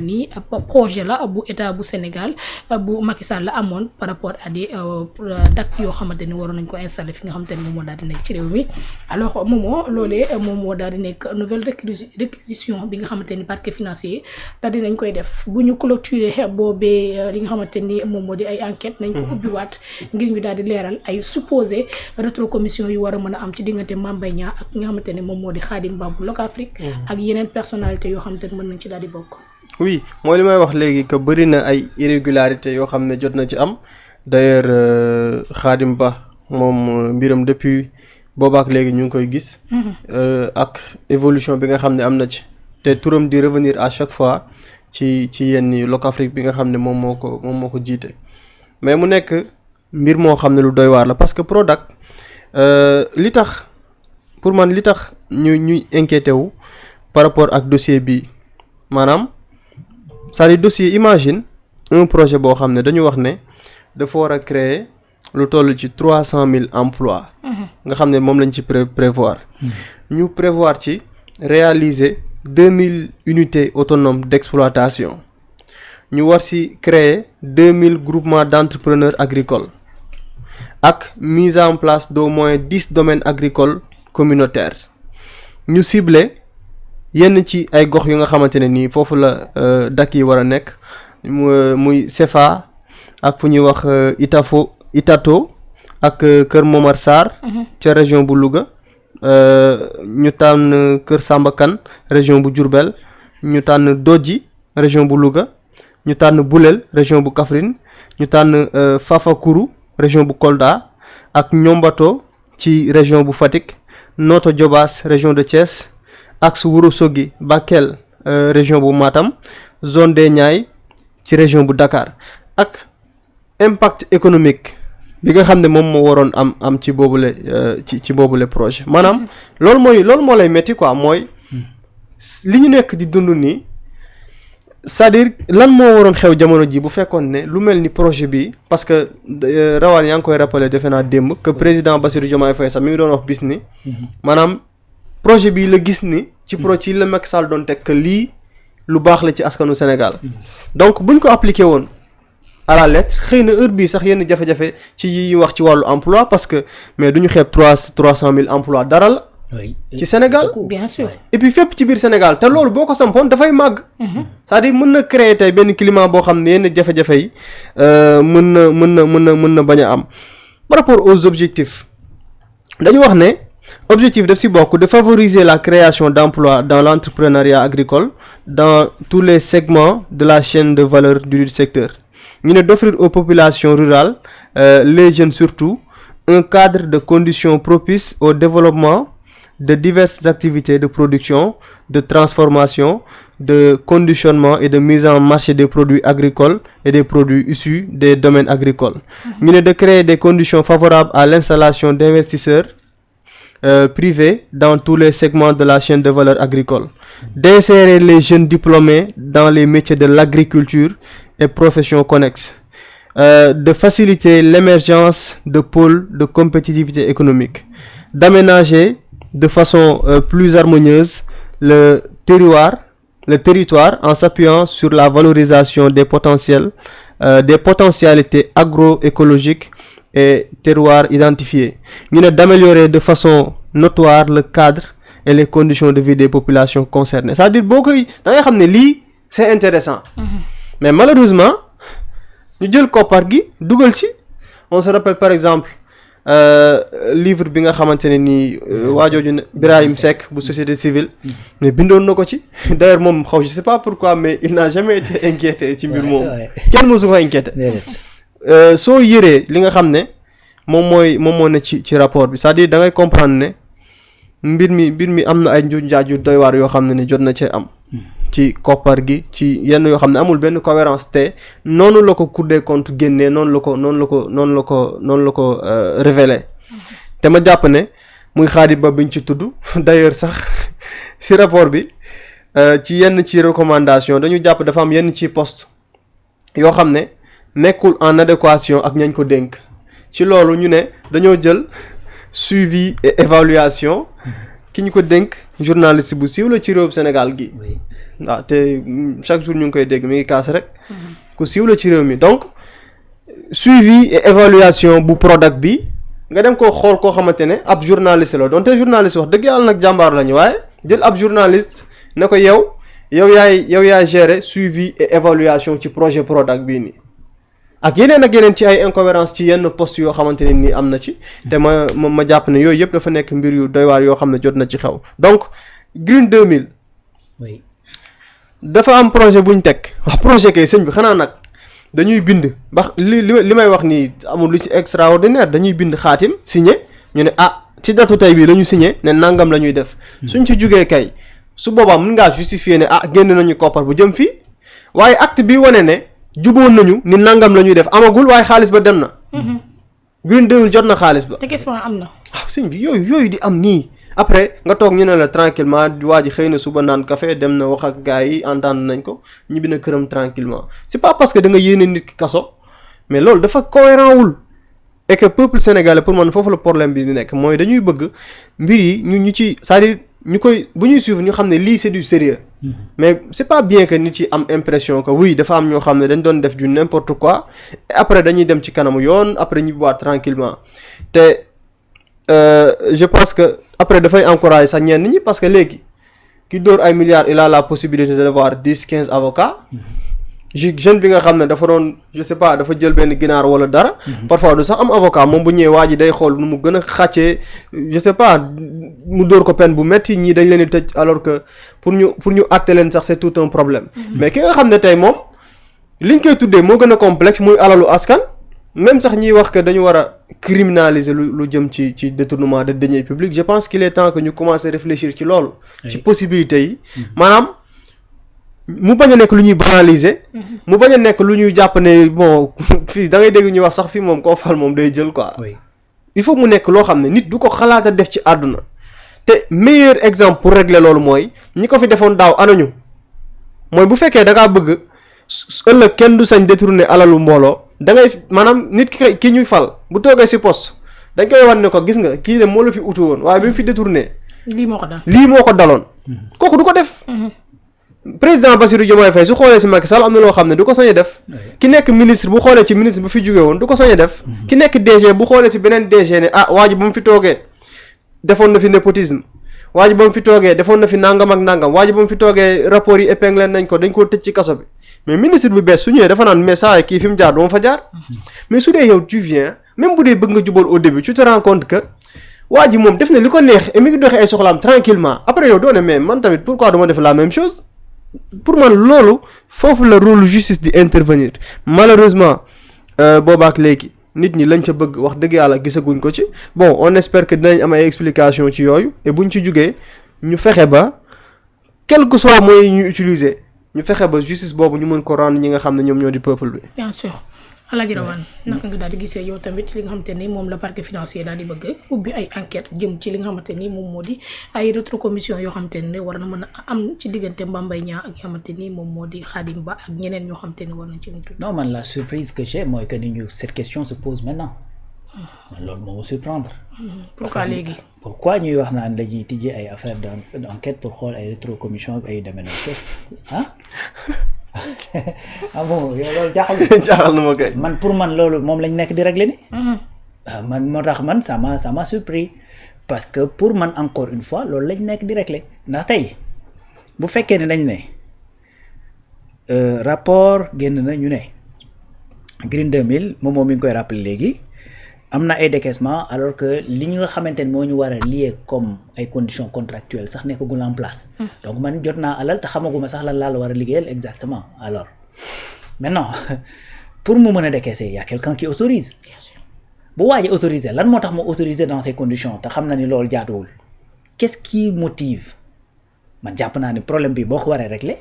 nii projet la bu état bu Sénégal bu Macky Sall la amoon par rapport à des dates yoo xamante ni waroon nañ ko installer fi nga xamante ni moom moo daal di nekk ci réew mi alors moomoo loolee moom moo daal di nekk nouvelle réquisition bi nga xamante ni parquet financier daal di nañ koy def bu ñu clôturer boobee li nga xamante ni moom moo di ay enquête nañ ko ubbiwaat ngir ñu daal di leeral ay supposé rétrocommission yu war a mën a am ci diggante Mame Mbaye Niang ak nga xamante ne moom moo di Khadim Ba bu Locafrique ak yeneen personnalité yoo xamante ne mën nañ ci daal di bokk. oui mooy li may wax léegi que bëri na ay irrégularités yoo xam ne jot na ci am d'ailleurs Khadim Ba moom mbiram depuis boobaak léegi ñu ngi koy gis ak évolution bi nga xam ne am na ci te turam di revenir à chaque fois ci yenn Locafrique bi nga xam ne moom moo ko jiite mais mu nekk mbir moo xam ne lu doy waar la parce que Prodac li tax pour man li tax ñuy inquiété wu par rapport ak dossier bi maanaam c'est-à-dire dossier imagine un projet boo xam ne dañu wax ne dafa war a créer lu toll ci 300,000 emplois nga xam ne moom lañ ci prévoir ñu prévoir ci réaliser 2,000 unités autonomes d'exploitation ñu war ci créer 2,000 groupements d'entrepreneurs agricoles ak mise en place d'au moins 10 domaines agricoles communautaires ñu ciblé yenn ci ay gox yu nga xamante ne nii foofu la dak yi war a nekk muy Cefa ak fu ñuy wax Itato ak Kër Momar Sarr ca région bu Louga ñu tànn Kër Samba Kane région bu Diourbel ñu tànn Dodji région bu Louga ñu tànn Boulel région bu Kaffrine ñu tànn Fafakuru région bu Kolda ak Ñombato ci région bu Fatick Notto Diobass région de Thiès ak Ourossogui Bakel région bu Matam zone des Niayes ci région bu Dakar ak impact économique bi nga xam ne moom moo waroon am ci boobule ci boobule projet maanaam loolu moo lay metti quoi mooy li ñu nekk di dund nii c'est-à-dire lan moo waroon xew jamono ji bu fekkoon ne lu mel ni projet bi parce que rawal yaa ngi koy rappeler defe naa démb que président Bassirou Diomaye Faye sax mi ngi doon wax bis ni maanaam projet bi la gis ni ci la Macky Sall doon teg que lii lu baax la ci askanu Sénégal donc buñ ko appliqué woon à la lettre xëy na heure bii sax yenn jafe-jafe ci yi wax ci wàllu emploi parce que mais duñu xeeb 300,000 emplois dara la ci Sénégal bien sûr et puis fépp ci biir Sénégal te loolu boo ko sampoon dafay màgg c'est-à-dire mën na créer tey benn climat boo xam ne yenn jafe-jafe yi mën na bañ a am par rapport aux objectifs dañu wax ne objectif daf si bokk de favoriser la création d'emplois dans l'entrepreneuriat agricole dans tous les segments de la chaîne de valeur du secteur ñu ne d'offrir aux populations rurales les jeunes surtout un cadre de conditions propices au développement de diverses activités de production, de transformation, de conditionnement et de mise en marché des produits agricoles et des produits issus des domaines agricoles. Ñu ne de créer des conditions favorables à l'installation d'investisseurs privés dans tous les segments de la chaîne de valeur agricole, d'insérer les jeunes diplômés dans les métiers de l'agriculture et professions connexes, de faciliter l'émergence de pôles de compétitivité économique, d'aménager de façon plus harmonieuse le territoire en s'appuyant sur la valorisation des potentialités agroécologiques et terroirs identifiés. Ñu ne d'améliorer de façon notoire le cadre et les conditions de vie des populations concernées. C'est-à-dire boo koy da ngay xam ne lii c'est intéressant mais malheureusement ñu jël koppar gi dugal ci on se rappelle par exemple livre bi nga xamante ne nii waajooju ne Birahim Seck bu société civile mais bindoon na ko ci d'ailleurs moom je sais pas pourquoi mais il n'a jamais été inquiété ci mbir moom kenn mosu ko inquiété soo yëree li nga xam ne moom moo ne ci rapport bi c'est-à-dire da ngay comprendre ne mbir mi am na ay njuuj njaaj yu doy waar yoo xam ne ni jot na cee am ci koppar gi ci yenn yoo xam ne amul benn cohérence te noonu la ko Cour des comptes génnee noonu la ko révélé te ma jàpp ne muy Khadim Ba biñ ci tudd d'ailleurs sax ci rapport bi ci yenn ci recommandation dañu jàpp dafa am yenn ci poste yoo xam ne nekkul en adéquation ak ñañ ko dénk ci loolu ñu ne dañoo jël suivi et évaluation ki ñu ko dénk journaliste bu siiw la ci réew Sénégal gi waaw te chaque jour ñu ngi koy dégg mi ngi kaas rek ku siiw la ci réew mi donc suivi et évaluation bu Prodac bi nga dem koo xool koo xamante ne ab journaliste la donte journaliste wax dëgg yàlla nag jàmbaar la ñu waaye jël ab journaliste ne ko yow yaay gérer suivi et évaluation ci projet Prodac bii nii ak yeneen ci ay incohérence ci yenn poste yoo xamante ne nii am na ci te ma jàpp ne yooyu yëpp dafa nekk mbir yu doy waar yoo xam ne jot na ci xew donc Green 2000 oui dafa am projet bu ñu teg wax projet kay sëñ bi xanaa nag dañuy bind ba li may wax nii amul lu ci extraordinaire dañuy bind xaatim signé ñu ne ci datu tey bii la ñu signé ne nangam la ñuy def suñ ci jugee kay su boobaa mën ngaa justifier ne génn nañu koppar bu jëm fii waaye acte bi wane ne juboon nañu ni nangam la ñuy def amagul waaye xaalis ba dem na. Green 2000 jot na xaalis ba. te question am na. waaw sëñ bi yooyu di am nii après nga toog ñu ne la tranquillement waa ji xëy na suba naan café dem na wax ak gars yi entendre nañ ko ñibbi na këram tranquillement c'est pas parce que da nga yéene nit ki kaso mais loolu dafa cohérent wul et que peuple sénégalais pour man foofu la problème bi di nekk mooy dañuy bëgg mbir yi ñu ci c'est-à-dire ñu koy bu ñuy suivre ñu xam ne lii c'est du sérieux mais c'est pas bien que nit yi am impression que oui dafa am ñoo xam ne dañ doon def du n'importe quoi et après dañuy dem ci kanamu yoon après ñu boit tranquillement te je pense que après dafay encourager sax ñenn ñi parce que léegi ki dóor ay milliards il a la possibilité d'avoir 10-15 avocats jeune bi nga xam ne dafa doon je sais pas dafa jël benn ginaar wala dara parfois du sax am avocat moom bu ñëwee waa ji day xool nu mu gën a xàccee je sais pas mu dóor ko peine bu metti ñii dañ leen di tëj alors que pour ñu àtte leen sax c'est tout un problème mais ki nga xam ne tey moom liñ koy tuddee moo gën a complexe muy alalu askan même sax ñiy wax que dañu war a criminaliser lu jëm ci détournement de deniers publics je pense qu'il est temps que ñu commencer réfléchir ci loolu ci possibilités yi maanaam mu bañ a nekk lu ñuy banaliser mu bañ a nekk lu ñuy jàpp ne bon fii da ngay dégg ñuy wax sax fii moom koo fal moom day jël quoi il faut mu nekk loo xam ne nit du ko xalaata def ci àdduna te meilleur exemple pour régler loolu mooy ñi ko fi defoon daaw anañu mooy bu fekkee da ngaa bëgg ëllëg kenn du sañ détourner alalu mbooloo da ngay maanaam nit ki ñuy fal bu toogee ci poste dañ koy wan ne ko gis nga kii de moo la fi utu woon waaye bi mu fi détourné lii moo ko daloon kooku du ko def président Bassirou Diomaye Faye su xoolee ci Macky Sall am na loo xam ne du ko sañ a def ki nekk ministre bu xoolee ci ministre bu fi jógee woon du ko sañ a def ki nekk DG bu xoolee ci beneen DG ne waa ji ba mu fi toogee defoon na fi népotisme waa ji ba mu fi toogee defoon na fi nangam ak nangam waa ji ba mu fi toogee rapport yi épinglé nañ ko dañ koo tëj ci kaso bi mais ministre bu bees su ñëwee dafa naan mais saa kii fi mu jaar du ma fa jaar mais su dee yow tu viens même bu dee bëgg nga jubal au début tu te rends compte que waa ji moom def na li ko neex et mi ngi doxee ay soxlaam tranquillement après yow doo ne mais man tamit pourquoi du ma def la même chose pour man loolu foofu la rôle justice di intervenir malheureusement boobaak léegi nit ñi lañ ca bëgg wax dëgg yàlla gisaguñ ko ci bon on espère que dinañ am ay explication ci yooyu et buñ ci jugee ñu fexe ba quel que soit moyens ñu utiliser ñu fexe ba justice boobu ñu mën ko rendre ñi nga xam ne ñoom ñoo di peuple bi. bien sûr Alaaji Rawane naka nga daal di gisee yow tamit li nga xamante ni moom la parquet financier daal di bëgg ubbi ay enquête jëm ci li nga xamante ni moom moo di ay rétrocommission yoo xamante ni war na mën a am ci diggante Mame Mbaye Niang ak xamante ni moom moo di Khadim Ba ak ñeneen ñoo xamante ni war nañ ci mën tudd. non man la surprise que j'ai mooy que ni ñu cette question se pose maintenant loolu moo ma surprendre. pourquoi léegi. pourquoi ñuy wax naan dañuy tijji ay affaire d'enquête pour xool ay rétrocommission ak ay domaines ah bon yow loolu jaaxal na ma kay. man pour man loolu moom lañ nekk di régler ni man moo tax man ça m'a surpris parce que pour man encore une fois loolu lañ nekk di régler ndax tey bu fekkee ne dañ ne rapport génn na ñu ne Green 2000 moom mi ngi koy rappeler léegi am na ay décaissement alors que li ñu nga xamante ne moo ñu war a lié comme ay conditions contractuelles sax nekkagul en place. donc man jot naa alal te xamaguma sax lan laa la war a liggéeyal exactement alors maintenant pour mu mën a décaisser y a quelqu'un qui autorise. bien sûr bu waaj a autorisé lan moo tax mu autorisé dans ces conditions te xam na ni loolu jaaduwul qu'est-ce qui motive man jàpp naa ne problème bi boo ko waree régler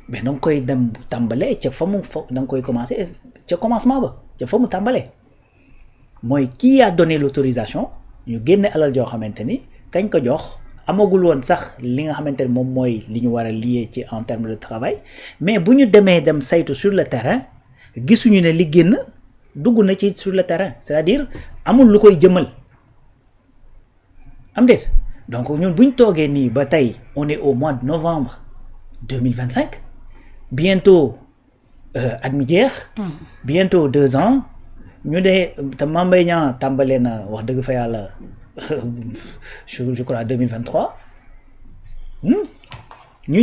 mais da nga koy dem tàmbalee ca fa da nga koy commencer ca commencement ba ca fa mu tàmbalee. mooy qui a donné l'autorisation ñu génne alal joo xamante ni kañ ko jox amagul woon sax li nga xamante ni moom mooy li ñu war a lié ci en termes de travail mais bu ñu dem saytu sur le terrain gisuñu ne li génn dugg na ci sur le terrain c'est-à-dire amul lu koy jëmal am déet donc ñun buñ toogee nii ba tey on est au mois de novembre 2025 bientôt at mi jeex bientôt 2 ans ñu de te Mame Mbaye Niang tàmbalee na wax dëgg fa yàlla je crois 2023 ñu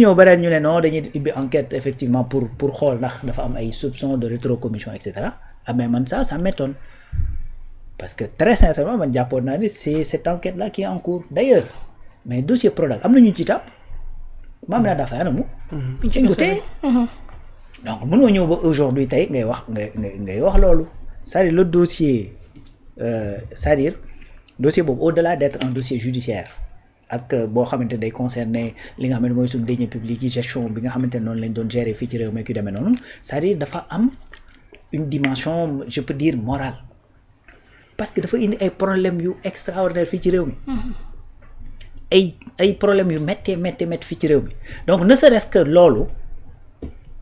ñëw ba ren ñu ne non dañuy ubbi enquête effectivement pour xool ndax dafa am ay soupçons de rétrocommission et cetera mais man ça m'étonne parce que très sincèrement man jàppoon naa ni c'est cette enquête là qui est en cours d'ailleurs mais dossier Prodac am na ñu ci tàpp Mame Nada Faye anamu ñu ko téye donc mënoo ñëw ba aujourd'hui tey ngay wax loolu c'est-à-dire le dossier c'est-à-dire dossier boobu au-delà d'être un dossier judiciaire ak boo xamante day concerner li nga xamante mooy suñu deniers publics yi gestion bi nga xamante ne noonu lañ doon gérer fii ci réew mi ki demee noonu c'est-à-dire dafa am une dimension je peux dire morale parce que dafa indi ay problèmes yu extraordinaire fii ci réew mi ay problèmes yu métti fii ci réew mi donc ne serait-ce que loolu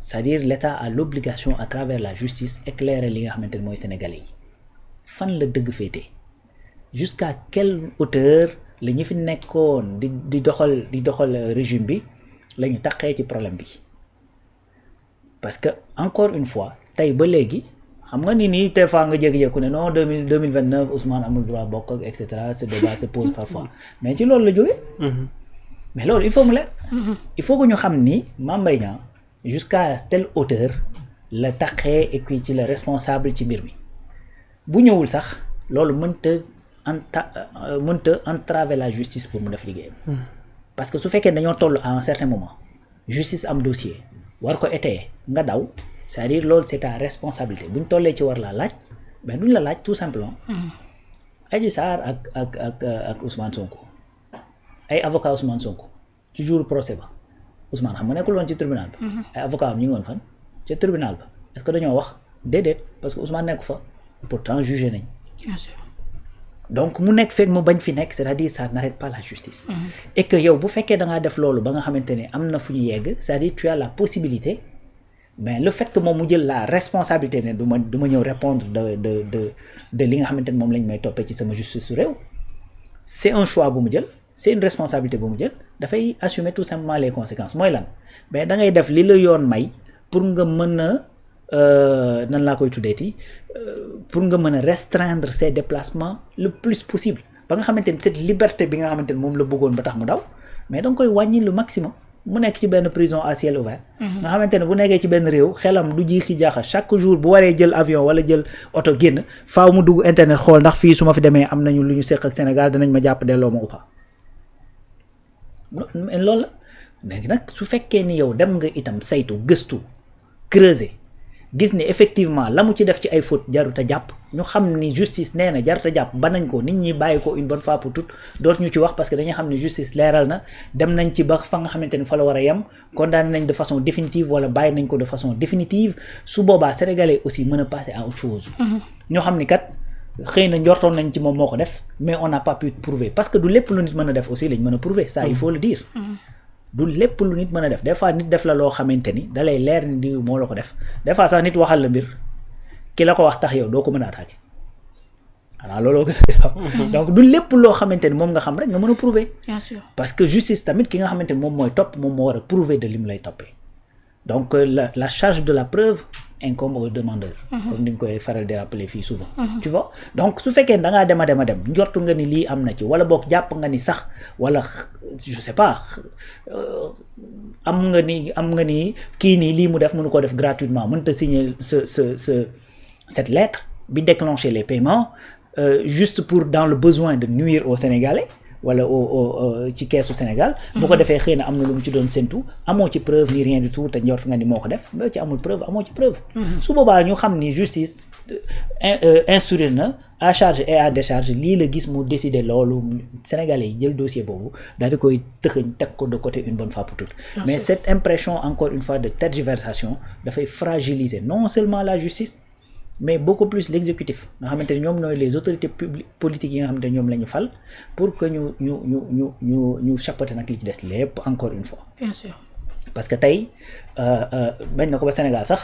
c'est-à-dire l'État a l'obligation à travers la justice éclairer li nga xamante ne mooy sénégalais yi fan la dëgg féete jusqu'à quelle hauteur la ñu fi nekkoon di doxal régime bi la ñu taqee ci problème bi parce que encore une fois tey ba léegi xam nga nii des fois nga jékki-jékki ne non 2029 Ousmane amul droit bokk ak et cetera ce débat se pose parfois mais ci loolu la jógee mais loolu il faut mu leer il faut que ñu xam ni Mame Mbaye Niang jusqu'à telle hauteur la taqee et puis ci la responsable ci mbir mi bu ñëwul sax loolu mënta entraver la justice pour mu def liggéeyam parce que su fekkee dañoo toll à un certain moment justice am dossier war ko étayer nga daw c'est-à-dire loolu c'est ta responsabilité buñ tollee ci war laa laaj mais duñ la laaj tout simplement Adji Sarr ak Ousmane Sonko ay avocat Ousmane Sonko ci jour procès ba Ousmane xam nga nekkul woon ci tribunal ba ay avocat am ñu ngi woon fan ci tribunal ba est-ce que dañoo wax déedéet parce que Ousmane nekku fa pourtant jugé nañ bien sûr donc mu nekk fekk mu bañ fi nekk c'est-à-dire ça n'arrête pas la justice et que yow bu fekkee da ngaa def loolu ba nga xamante ne am na fu ñu yegg c'est-à-dire tu as la possibilité mais le fait que moom mu jël la responsabilité ne du ma ñëw répondre de li nga xamante ne moom lañ may toppee ci sama justice su réew c'est un choix bu mu jël c'est une responsabilité bu mu jël dafay assumer tout simplement les conséquences mooy lan mais da ngay def li la yoon may pour nga mën a nan laa koy tuddeeti pour nga mën a restreindre ses déplacements le plus possible ba nga xamante ni cette liberté bi nga xamante ni moom la bëggoon ba tax mu daw mais da nga koy wàññi le maximum mu nekk ci benn prison à ciel ouvert nga xamante ne bu nekkee ci benn réew xelam du jiixi jaaxa chaque jour bu waree jël avion wala jël oto génn faaw mu dugg internet xool ndax fii su ma fi demee am nañu lu ñu seq ak Sénégal danañ ma jàpp delloo ma ou pas mais loolu la léegi nag su fekkee ni yow dem nga itam saytu gëstu creuser gis ni effectivement la mu ci def ci ay fautes jarut a jàpp ñu xam ni justice nee na jarut a jàpp ba nañ ko nit ñi bàyyi ko une bonne fois pour toutes dootu ñu ci wax parce que dañuy xam ne justice leeral na dem nañ ci ba fa nga xamante ni fa la war a yem condamné nañ de façon définitive wala bàyyi nañ ko de façon définitive su boobaa sénégalais aussi mën a passer à autre chose ñoo xam ni kat xëy na njortoon nañ ci moom moo ko def mais on n'a pas pu prouver parce que du lépp lu nit mën a def aussi lañ mën a prouver ça il faut le dire du lépp lu nit mën a def des fois nit def la loo xamante ni da lay leer ni di moo la ko def des fois sax nit waxal la mbir ki la ko wax tax yow doo ko mën a attaquer xanaa looloo gën a donc du lépp loo xamante ni moom nga xam rek nga mën a prouver bien sûr parce que justice tamit ki nga xamante ni moom mooy topp moom moo war a prouver de li mu lay toppee donc la charge de la preuve incombe au demandeur comme ni nga koy faral di rappeler fii souvent tu vois donc su fekkee da ngaa dem njortu nga ni lii am na ci wala boog jàpp nga ni sax wala je sais pas am nga ni kii nii lii mu def mënu ko def gratuitement mënta signer cette lettre bi déclencher les paiements juste pour dans le besoin de nuire aux Sénégalais wala ci keesu Sénégal bu ko defee xëy na am na lu mu ci doon séntu amoo ci preuve ni rien du tout te njort nga ni moo ko def ba ci amul preuve amoo ci preuve su boobaa ñu xam ni justice instruire na à charge et à décharge lii la gis mu décider loolu Sénégalais yi jël dossier boobu daal di koy tëxëñ teg ko de côté une bonne fois pour toutes mais cette impression encore une fois de tergiversation dafay fragiliser non seulement la justice mais beaucoup plus l'exécutif nga xamante ne ñoom ñooy les autorités politiques yi nga xamante ne ñoom la ñu fal pour que ñu chapeauter nag li ci des lépp encore une fois. bien sûr parce que tey bañ na ko ba Sénégal sax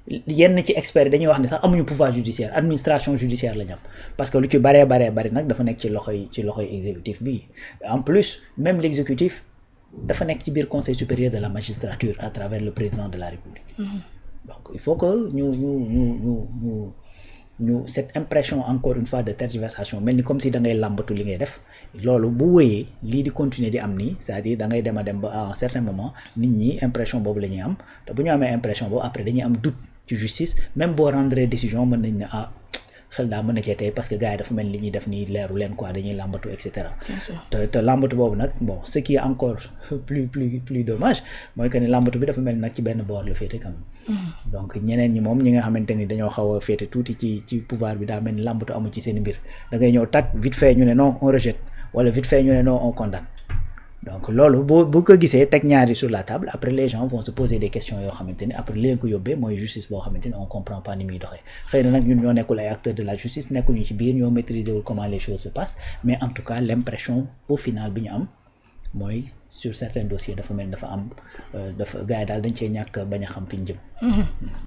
yenn ci experts dañuy wax ni sax amuñu pouvoir judiciaire administration judiciaire la ñu am parce que lu ci baree bari nag dafa nekk ci loxoy exécutif bi en plus même l'exécutif dafa nekk ci biir conseil supérieur de la magistrature à travers le président de la république donc il faut que ñu cette impression encore une fois de tergiversation mel ni comme si da ngay làmbatu li ngay def loolu bu wëyee lii di continuer di am nii c'est-à-dire da ngay dem a dem ba à un certain moment nit ñi impression boobu la ñuy am te bu ñu amee impression boobu après dañuy am doute ci justice même boo rendre décision mën nañ ne xel daa mën na cee tey parce que gars yi dafa mel li ñuy def nii leeru leen quoi dañuy làmbatu et cetera te làmbatu boobu nag bon ce qui est encore plus dommage mooy que ni làmbatu bi dafa mel nag ci benn boor la féete quand même donc ñeneen ñi moom ñi nga xamante ni dañoo xaw a féete tuuti ci pouvoir bi daa mel ni làmbatu amul ci seen mbir da ngay ñëw tag vite fait ñu ne non on rejette wala vite fait ñu ne non on condamne donc loolu bu ko gisee teg ñaari sur la table après les gens vont se poser des questions yoo xamante ni après li leen ko yóbbee mooy justice boo xamante ni on comprend pas ni muy doxee xëy na nag ñun ñoo nekkul ay acteurs de la justice nekkuñu ci biir ñoo maîtriser wul comment les choses se passent mais en tout cas l'impression au final bi ñu am mooy sur certains dossiers dafa mel dafa am dafa gars yi daal dañ cee ñàkk bañ a xam fi ñu jëm